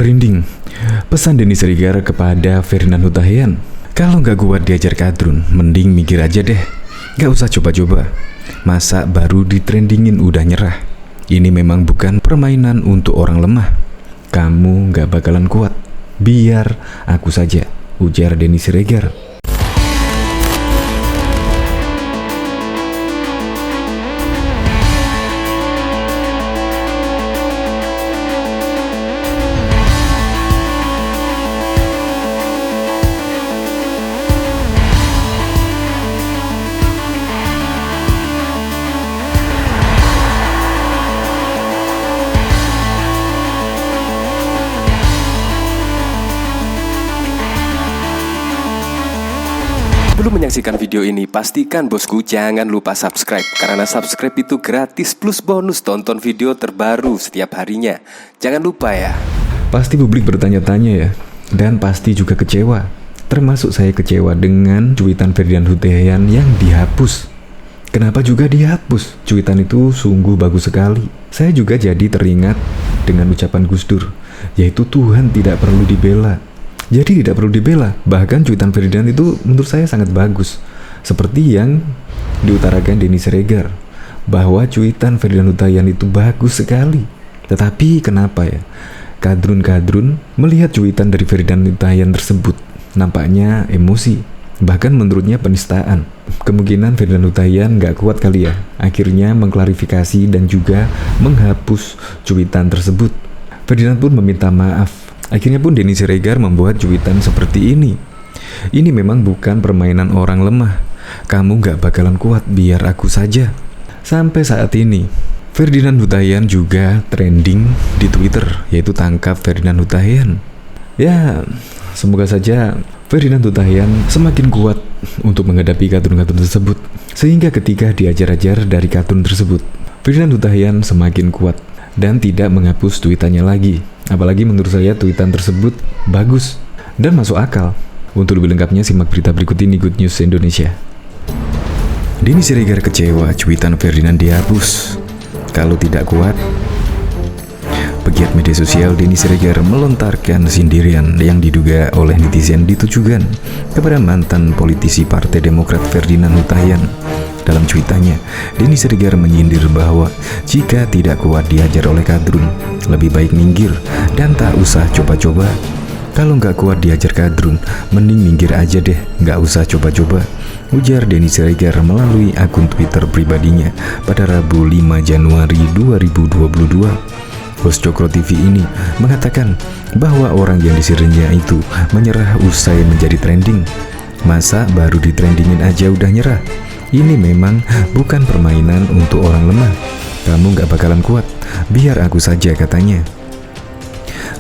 Merinding. Pesan Denny Siregar kepada Ferdinand Hutahian. Kalau nggak kuat diajar kadrun, mending mikir aja deh. Nggak usah coba-coba. Masa baru ditrendingin udah nyerah? Ini memang bukan permainan untuk orang lemah. Kamu nggak bakalan kuat. Biar aku saja, ujar Denny Siregar. Sebelum menyaksikan video ini, pastikan bosku jangan lupa subscribe. Karena subscribe itu gratis plus bonus tonton video terbaru setiap harinya. Jangan lupa ya. Pasti publik bertanya-tanya ya. Dan pasti juga kecewa. Termasuk saya kecewa dengan cuitan Ferdinand Hutahian yang dihapus. Kenapa juga dihapus? Cuitan itu sungguh bagus sekali. Saya juga jadi teringat dengan ucapan Gus Dur, yaitu Tuhan tidak perlu dibela. Jadi tidak perlu dibela. Bahkan cuitan Ferdinand itu menurut saya sangat bagus. Seperti yang diutarakan Denny Siregar, bahwa cuitan Ferdinand Hutahian itu bagus sekali. Tetapi kenapa ya? Kadrun-kadrun melihat cuitan dari Ferdinand Hutahian tersebut nampaknya emosi. Bahkan menurutnya penistaan. Kemungkinan Ferdinand Hutahian gak kuat kali ya. Akhirnya mengklarifikasi dan juga menghapus cuitan tersebut. Ferdinand pun meminta maaf. Akhirnya pun Denny Siregar membuat cuitan seperti ini. Ini memang bukan permainan orang lemah. Kamu gak bakalan kuat, biar aku saja. Sampai saat ini Ferdinand Hutahian juga trending di Twitter, yaitu tangkap Ferdinand Hutahian. Ya, semoga saja Ferdinand Hutahian semakin kuat untuk menghadapi kadrun-kadrun tersebut. Sehingga ketika diajar-ajar dari kadrun tersebut, Ferdinand Hutahian semakin kuat dan tidak menghapus tweetannya lagi. Apalagi menurut saya tweetan tersebut bagus dan masuk akal. Untuk lebih lengkapnya simak berita berikut ini, Good News Indonesia. Denny Siregar kecewa cuitan Ferdinand dihapus. Kalau tidak kuat, pegiat media sosial Denny Siregar melontarkan sindiran yang diduga oleh netizen ditujukan kepada mantan politisi Partai Demokrat Ferdinand Hutahian. Dalam cuitannya, Denny Siregar menyindir bahwa jika tidak kuat diajar oleh kadrun, lebih baik minggir dan tak usah coba-coba. Kalau nggak kuat diajar kadrun, mending minggir aja deh, nggak usah coba-coba, ujar Denny Siregar melalui akun Twitter pribadinya pada Rabu 5 Januari 2022. Host Cokro TV ini mengatakan bahwa orang yang disirnya itu menyerah usai menjadi trending. Masa baru ditrendingin aja udah nyerah? Ini memang bukan permainan untuk orang lemah. Kamu gak bakalan kuat, biar aku saja, katanya.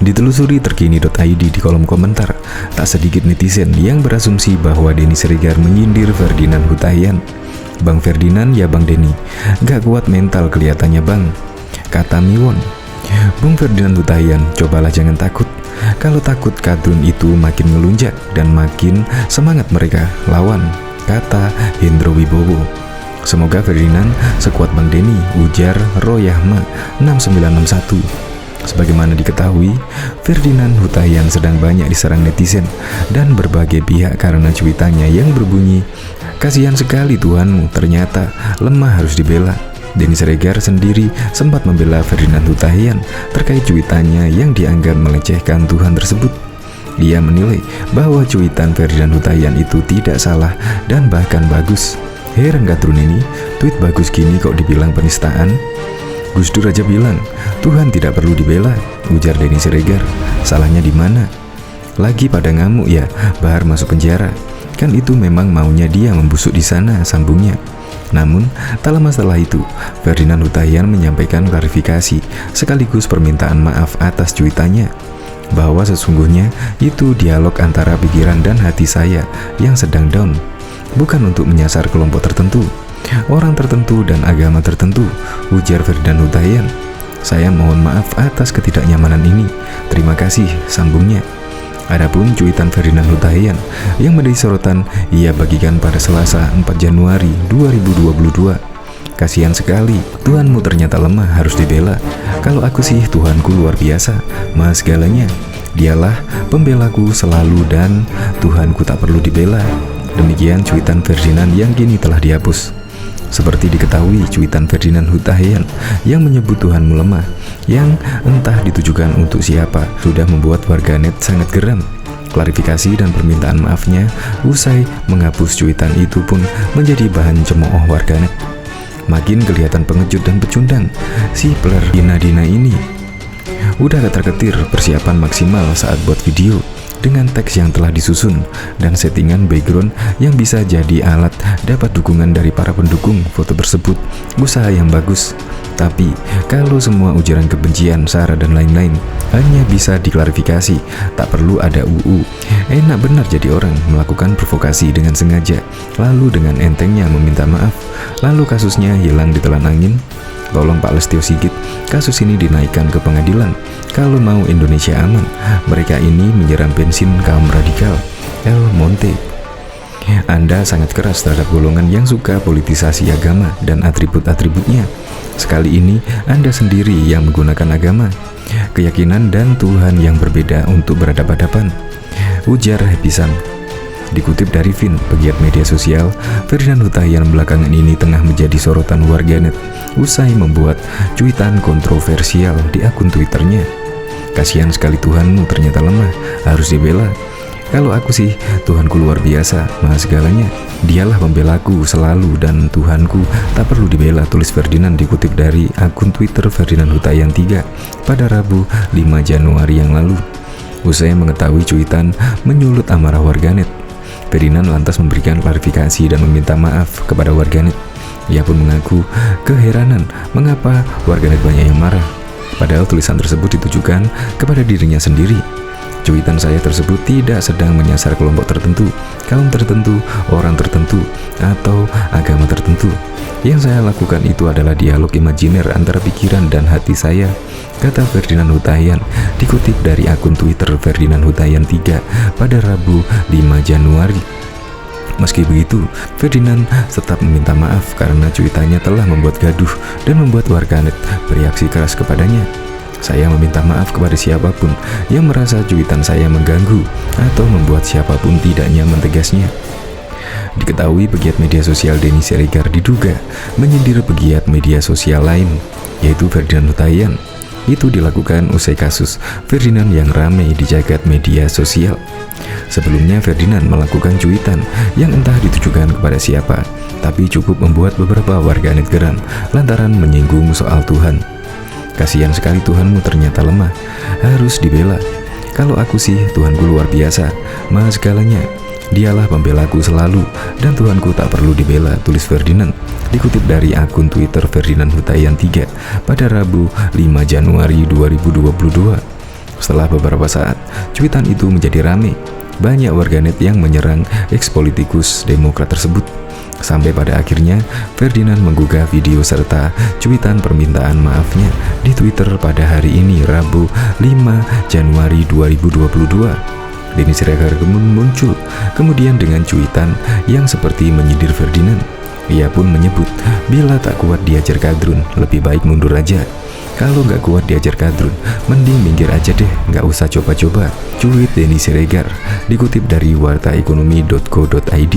Ditelusuri terkini.id di kolom komentar, tak sedikit netizen yang berasumsi bahwa Denny Siregar menyindir Ferdinand Hutahian. Bang Ferdinand ya Bang Denny, gak kuat mental kelihatannya Bang, kata Miwon. Bung Ferdinand Hutahian, cobalah jangan takut. Kalau takut kadrun itu makin melunjak dan makin semangat mereka lawan, kata Hendro Wibowo. Semoga Ferdinand sekuat Bang Denny, ujar Royahma 6961. Sebagaimana diketahui, Ferdinand Hutahian sedang banyak diserang netizen dan berbagai pihak karena cuitannya yang berbunyi, "Kasihan sekali Tuhanmu, ternyata lemah harus dibela." Denny Siregar sendiri sempat membela Ferdinand Hutahian terkait cuitannya yang dianggap melecehkan Tuhan tersebut. Ia menilai bahwa cuitan Ferdinand Hutahian itu tidak salah dan bahkan bagus. Heran kadrun ini, tweet bagus gini kok dibilang penistaan? Gus Dur aja bilang, Tuhan tidak perlu dibela, ujar Denny Siregar. Salahnya di mana? Lagi pada ngamuk ya, Bahar masuk penjara. Kan itu memang maunya dia membusuk di sana, sambungnya. Namun, tak lama setelah itu, Ferdinand Hutahian menyampaikan klarifikasi sekaligus permintaan maaf atas cuitannya, bahwa sesungguhnya itu dialog antara pikiran dan hati saya yang sedang down, bukan untuk menyasar kelompok tertentu, orang tertentu dan agama tertentu, ujar Ferdinand Hutahian. Saya mohon maaf atas ketidaknyamanan ini. Terima kasih, sambungnya. Adapun cuitan Ferdinand Hutahian yang menjadi sorotan ia bagikan pada Selasa 4 Januari 2022. Kasihan sekali, Tuhanmu ternyata lemah, harus dibela. Kalau aku sih, Tuhanku luar biasa, maha segalanya. Dialah pembelaku selalu dan Tuhanku tak perlu dibela. Demikian cuitan Ferdinand yang kini telah dihapus. Seperti diketahui, cuitan Ferdinand Hutahian yang menyebut Tuhanmu lemah, yang entah ditujukan untuk siapa, sudah membuat warganet sangat geram. Klarifikasi dan permintaan maafnya usai menghapus cuitan itu pun menjadi bahan cemooh warganet. Makin kelihatan pengecut dan pecundang si player Dina ini. Udah ketar-ketir persiapan maksimal saat buat video dengan teks yang telah disusun dan settingan background yang bisa jadi alat dapat dukungan dari para pendukung foto tersebut. Usaha yang bagus. Tapi kalau semua ujaran kebencian, sara dan lain-lain hanya bisa diklarifikasi, tak perlu ada UU. Enak benar jadi orang melakukan provokasi dengan sengaja, lalu dengan entengnya meminta maaf, lalu kasusnya hilang ditelan angin. Tolong Pak Lestio Sigit, kasus ini dinaikkan ke pengadilan. Kalau mau Indonesia aman, mereka ini menyiram bensin kaum radikal. El Monte, Anda sangat keras terhadap golongan yang suka politisasi agama dan atribut-atributnya. Sekali ini Anda sendiri yang menggunakan agama, keyakinan dan Tuhan yang berbeda untuk berhadapan-hadapan, ujar Happy Sam. Dikutip dari Vin, pegiat media sosial, Ferdinand Hutahian belakangan ini tengah menjadi sorotan warganet usai membuat cuitan kontroversial di akun Twitternya. Kasihan sekali, Tuhanmu ternyata lemah, harus dibela. Kalau aku sih, Tuhanku luar biasa, maha segalanya. Dialah pembelaku selalu dan Tuhanku tak perlu dibela, tulis Ferdinand dikutip dari akun Twitter Ferdinand Hutahian 3 pada Rabu 5 Januari yang lalu. Usai mengetahui cuitan menyulut amarah warganet, Ferdinand lantas memberikan klarifikasi dan meminta maaf kepada warganet. Ia pun mengaku keheranan mengapa warganet banyak yang marah, padahal tulisan tersebut ditujukan kepada dirinya sendiri. Cuitan saya tersebut tidak sedang menyasar kelompok tertentu, kaum tertentu, orang tertentu, atau agama tertentu. Yang saya lakukan itu adalah dialog imajiner antara pikiran dan hati saya, kata Ferdinand Hutahian dikutip dari akun Twitter Ferdinand Hutahian 3 pada Rabu 5 Januari. Meski begitu, Ferdinand tetap meminta maaf karena cuitannya telah membuat gaduh dan membuat warganet bereaksi keras kepadanya. Saya meminta maaf kepada siapapun yang merasa cuitan saya mengganggu atau membuat siapapun tidak nyaman, tegasnya. Diketahui pegiat media sosial Denny Siregar diduga menyindir pegiat media sosial lain, yaitu Ferdinand Hutahian. Itu dilakukan usai kasus Ferdinand yang ramai di jagat media sosial. Sebelumnya Ferdinand melakukan cuitan yang entah ditujukan kepada siapa, tapi cukup membuat beberapa warganet geram lantaran menyinggung soal Tuhan. Kasihan sekali, Tuhanmu ternyata lemah, harus dibela. Kalau aku sih, Tuhanku luar biasa, maha segalanya. Dialah pembelaku selalu dan Tuhanku tak perlu dibela, tulis Ferdinand dikutip dari akun Twitter Ferdinand Hutahian 3 pada Rabu 5 Januari 2022. Setelah beberapa saat, cuitan itu menjadi ramai. Banyak warganet yang menyerang eks-politikus Demokrat tersebut. Sampai pada akhirnya Ferdinand menggugah video serta cuitan permintaan maafnya di Twitter pada hari ini Rabu 5 Januari 2022. Denny Siregar muncul kemudian dengan cuitan yang seperti menyindir Ferdinand. Ia pun menyebut bila tak kuat diajar kadrun lebih baik mundur aja. Kalau nggak kuat diajar kadrun, mending minggir aja deh, nggak usah coba-coba, cuit Denny Siregar dikutip dari wartaekonomi.co.id.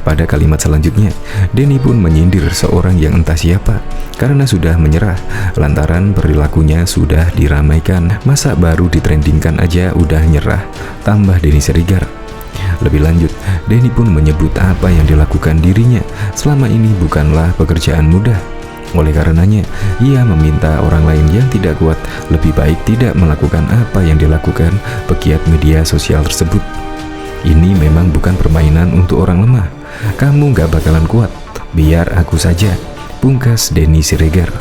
Pada kalimat selanjutnya, Denny pun menyindir seorang yang entah siapa karena sudah menyerah lantaran perilakunya sudah diramaikan. Masa baru ditrendingkan aja udah nyerah, tambah Denny Siregar. Lebih lanjut, Denny pun menyebut apa yang dilakukan dirinya selama ini bukanlah pekerjaan mudah. Oleh karenanya, ia meminta orang lain yang tidak kuat lebih baik tidak melakukan apa yang dilakukan pegiat media sosial tersebut. Ini memang bukan permainan untuk orang lemah. Kamu gak bakalan kuat, biar aku saja, pungkas Denny Siregar.